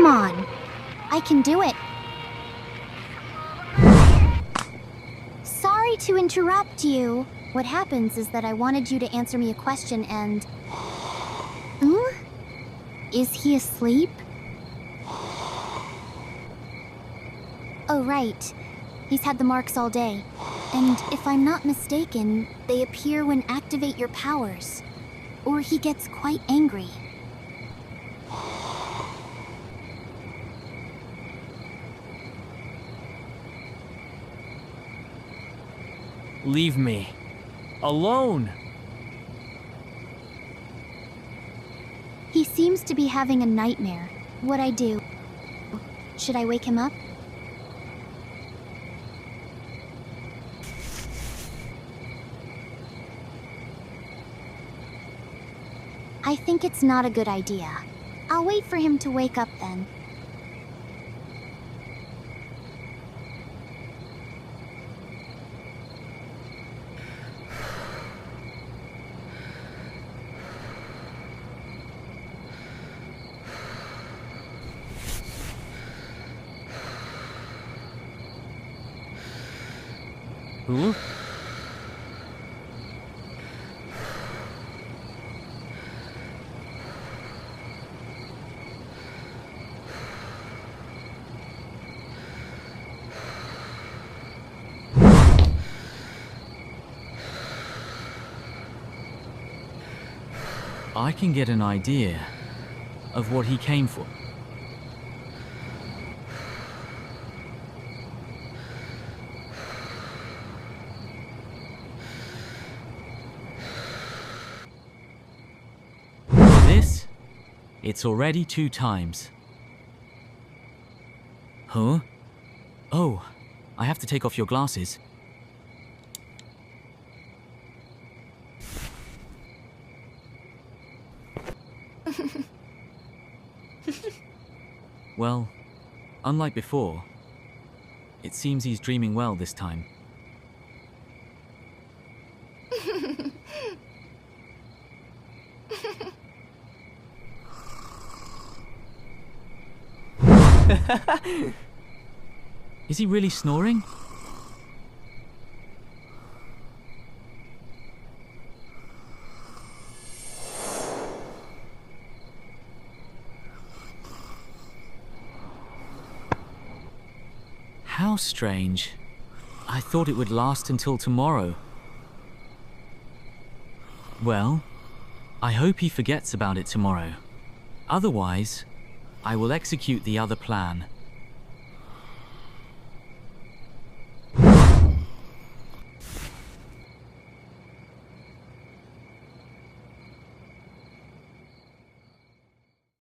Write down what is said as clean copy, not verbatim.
Come on. I can do it. Sorry to interrupt you. What happens is that I wanted you to answer me a question and... Is he asleep? Oh, right. He's had the marks all day. And if I'm not mistaken, they appear when activate your powers. Or he gets quite angry. Leave me alone. He seems to be having a nightmare. What'd I do? Should I wake him up? I think it's not a good idea. I'll wait for him to wake up then. Huh? I can get an idea of what he came for. This, it's already 2 times. Huh? Oh, I have to take off your glasses. Well, unlike before, it seems he's dreaming well this time. Is he really snoring? How strange. I thought it would last until tomorrow. Well, I hope he forgets about it tomorrow. Otherwise, I will execute the other plan.